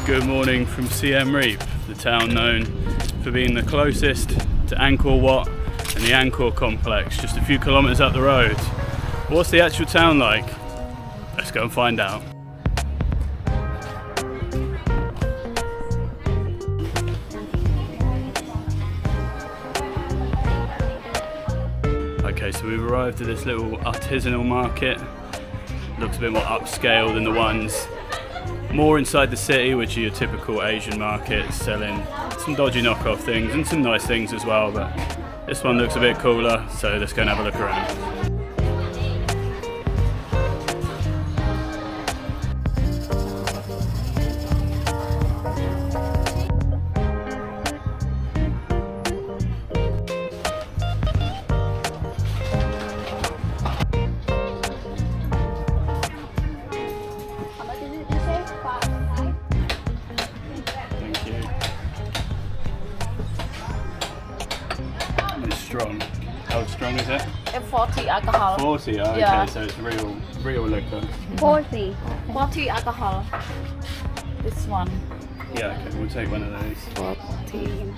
Good morning from Siem Reap, the town known for being the closest to Angkor Wat and the Angkor complex, just a few kilometres up the road. What's the actual town like? Let's go and find out. Okay, so we've arrived at this little artisanal market. Looks a bit more upscale than the ones more inside the city, which are your typical Asian markets, selling some dodgy knockoff things and some nice things as well, but this one looks a bit cooler, so let's go and have a look around. Strong. How strong is it? 40 alcohol. 40, oh, Yeah. okay, so it's real liquor. 40 alcohol. This one. Yeah, okay, we'll take one of those. 40.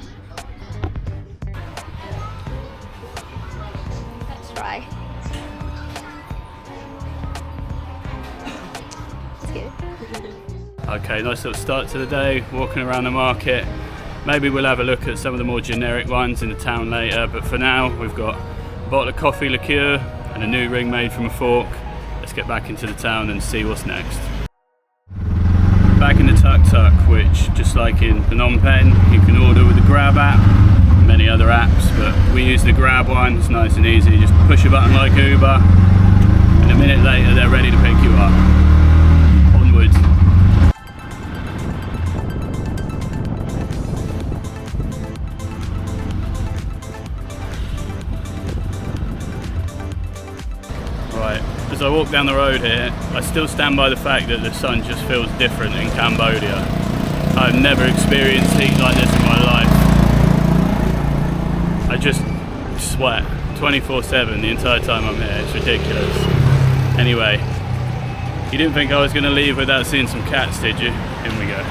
Let's try. It's good. Okay, nice little start to the day, walking around the market. Maybe we'll have a look at some of the more generic ones in the town later, but for now we've got a bottle of coffee liqueur and a new ring made from a fork. Let's get back into the town and see what's next. Back in the TukTuk, which just like in Phnom Penh, you can order with the Grab app, many other apps, but we use the Grab one. It's nice and easy, just push a button like Uber and a minute later they're ready to pick you up. Onwards. Right, as I walk down the road here, I still stand by the fact that the sun just feels different in Cambodia. I've never experienced heat like this in my life. I just sweat 24/7 the entire time I'm here, it's ridiculous. Anyway, you didn't think I was going to leave without seeing some cats, did you? In we go.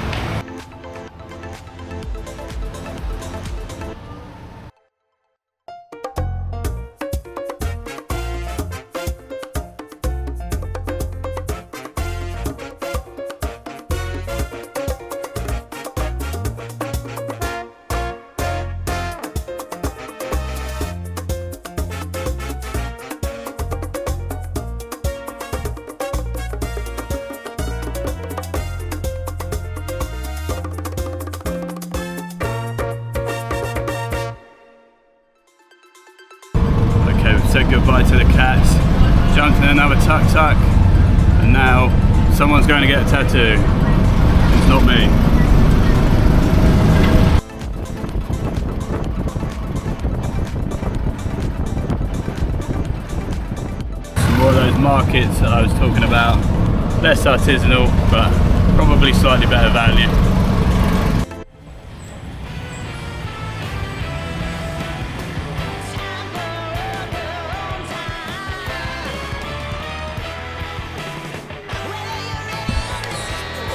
Said goodbye to the cats, jumped in another TukTuk, and now someone's going to get a tattoo. It's not me. Some more of those markets that I was talking about, less artisanal, but probably slightly better value.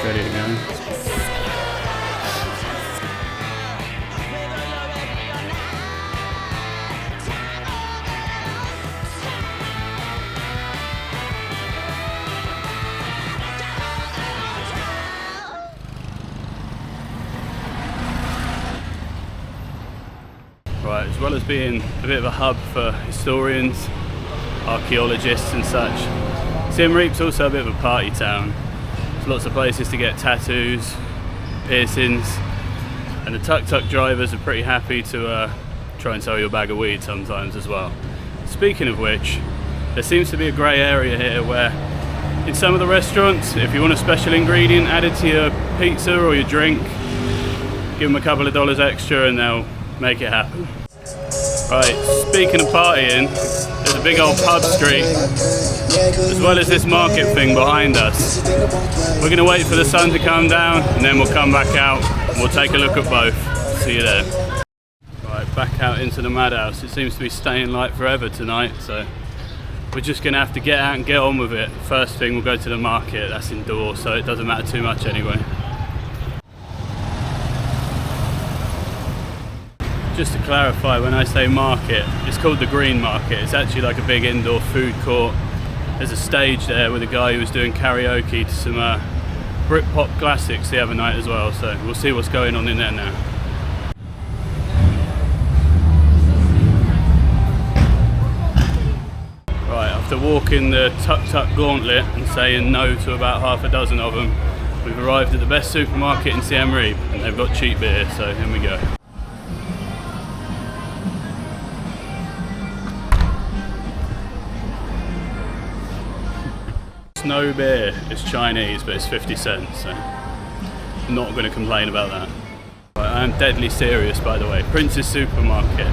Ready to go. Right, as well as being a bit of a hub for historians, archaeologists and such, Siem Reap's also a bit of a party town. There's lots of places to get tattoos, piercings, and the TukTuk drivers are pretty happy to try and sell you a bag of weed sometimes as well. Speaking of which, there seems to be a grey area here where in some of the restaurants, if you want a special ingredient added to your pizza or your drink, give them a couple of dollars extra and they'll make it happen. Right, speaking of partying, there's a big old pub street as well as this market thing behind us. We're going to wait for the sun to come down and then we'll come back out and we'll take a look at both. See you there. Right, back out into the madhouse. It seems to be staying light forever tonight, so we're just going to have to get out and get on with it. First thing, we'll go to the market. That's indoors, so it doesn't matter too much anyway. Just to clarify, when I say market, it's called the Green Market. It's actually like a big indoor food court. There's a stage there with a guy who was doing karaoke to some Britpop classics the other night as well, so we'll see what's going on in there now. Right, after walking the TukTuk gauntlet and saying no to about half a dozen of them, we've arrived at the best supermarket in Siem Reap, and they've got cheap beer, so here we go. No beer, it's Chinese, but it's 50 cents, so I'm not going to complain about that. Right, I am deadly serious, by the way. Prince's Supermarket.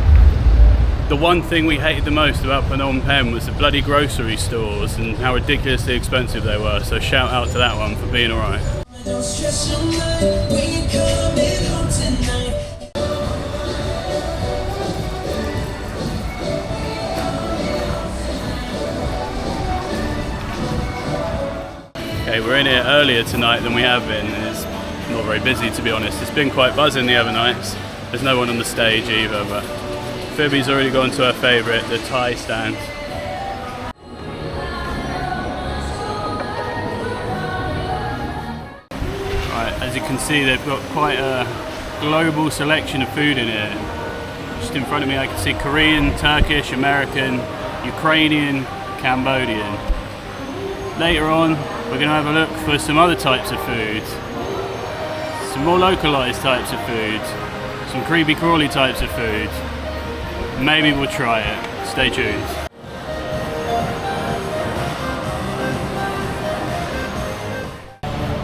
The one thing we hated the most about Phnom Penh was the bloody grocery stores and how ridiculously expensive they were, so shout out to that one for being alright. Okay, we're in here earlier tonight than we have been, and it's not very busy, to be honest. It's been quite buzzing the other nights. There's no one on the stage either, but Phoebe's already gone to her favourite, the Thai stand. Right, as you can see, they've got quite a global selection of food in here. Just in front of me I can see Korean, Turkish, American, Ukrainian, Cambodian. Later on, we're going to have a look for some other types of foods, some more localised types of foods, some creepy crawly types of foods. Maybe we'll try it. Stay tuned.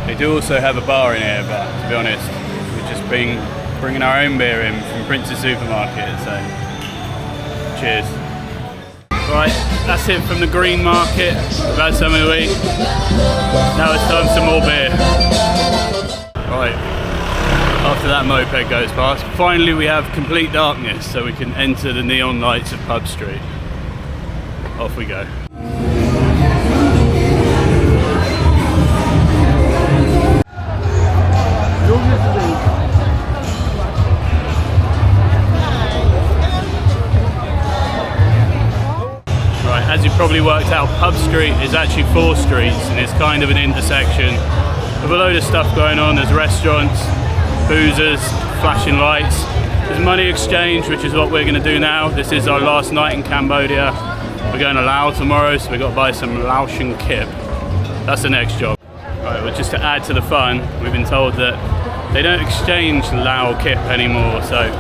They do also have a bar in here, but to be honest, we've just been bringing our own beer in from Prince's Supermarket, so cheers. Right, that's it from the Green Market. We've had something to eat. Now it's time for some more beer. Right, after that moped goes past, finally we have complete darkness so we can enter the neon lights of Pub Street. Off we go. As you've probably worked out, Pub Street is actually 4 streets and it's kind of an intersection with a load of stuff going on. There's restaurants, boozers, flashing lights. There's money exchange, which is what we're going to do now. This is our last night in Cambodia. We're going to Laos tomorrow, so we've got to buy some Laotian kip. That's the next job. Right, well, just to add to the fun, we've been told that they don't exchange Lao kip anymore, so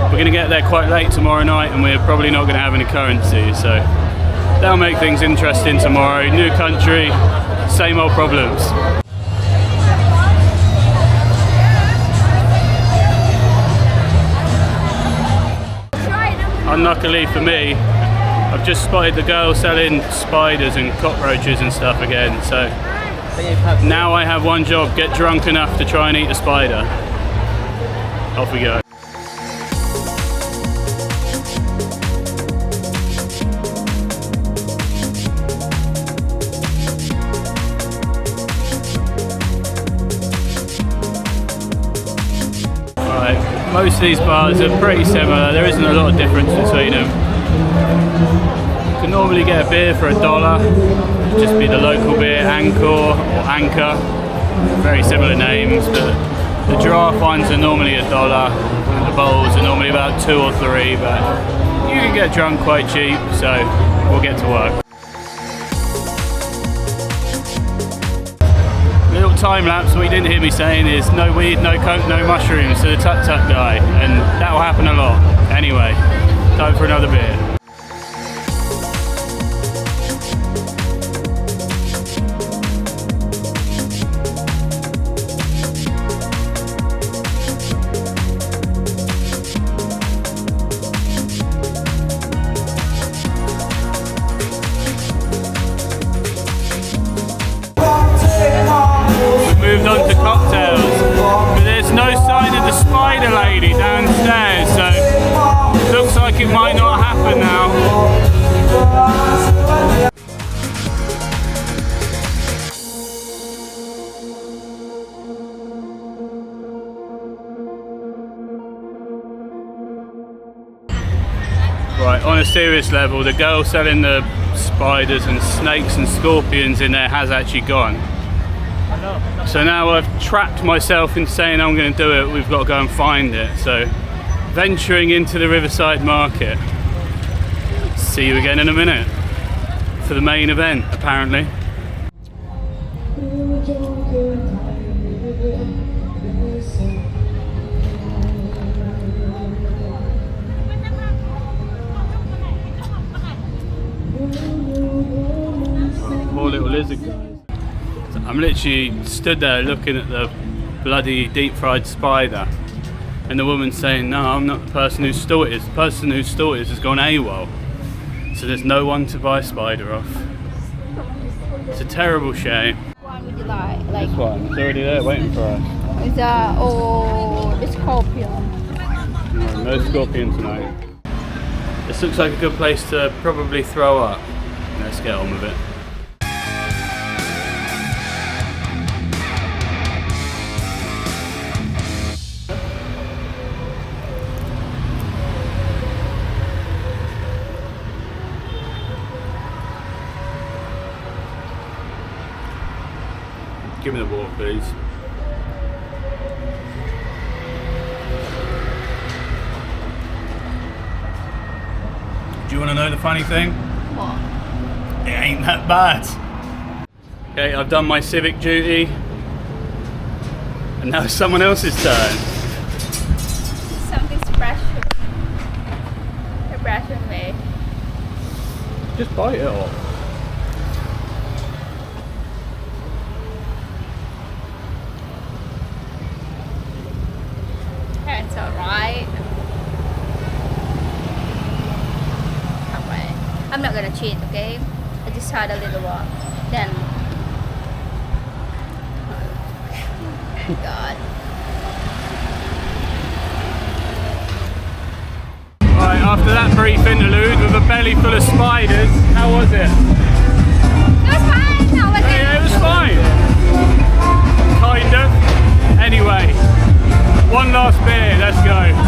we're going to get there quite late tomorrow night and we're probably not going to have any currency, so that'll make things interesting tomorrow. New country, same old problems. Unluckily for me, I've just spotted the girl selling spiders and cockroaches and stuff again, so now I have one job: get drunk enough to try and eat a spider. Off we go. Most of these bars are pretty similar, there isn't a lot of difference between them. You can normally get a beer for $1, it'd just be the local beer, Angkor or Angkor, very similar names, but the giraffe ones are normally $1 and the bowls are normally about 2 or 3, but you can get drunk quite cheap, so we'll get to work. Little time lapse, what you didn't hear me saying is no weed, no coke, no mushrooms to the TukTuk guy, and that will happen a lot. Anyway, time for another beer. Moved on to cocktails, but there's no sign of the spider lady downstairs, so looks like it might not happen now. Right, on a serious level, the girl selling the spiders and snakes and scorpions in there has actually gone. So now I've trapped myself in saying I'm going to do it, we've got to go and find it. So, venturing into the Riverside Market. See you again in a minute for the main event, apparently. Poor little lizard guys. I'm literally stood there looking at the bloody deep fried spider, and the woman's saying, no, I'm not the person who stole it. The person who stole it has gone AWOL. So there's no one to buy spider off. It's a terrible shame. One would you like? This one, it's already there waiting for us. Is the scorpion? No scorpion tonight. This looks like a good place to probably throw up. Let's get on with it. Give me the water, please. Do you want to know the funny thing? What? It ain't that bad. Okay, I've done my civic duty, and now it's someone else's turn. Something special. You're brushing me. Just bite it off. It's alright. I'm not gonna cheat, okay? I just had a little one. Then God. Right, after that brief interlude with a belly full of spiders, how was it? It was fine. No, was Yeah, it was fine. Kind of. Anyway, one last beer, let's go.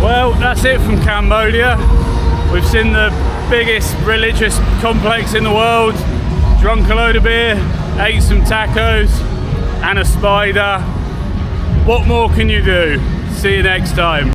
Well, that's it from Cambodia. We've seen the biggest religious complex in the world, drunk a load of beer, ate some tacos and a spider. What more can you do? See you next time.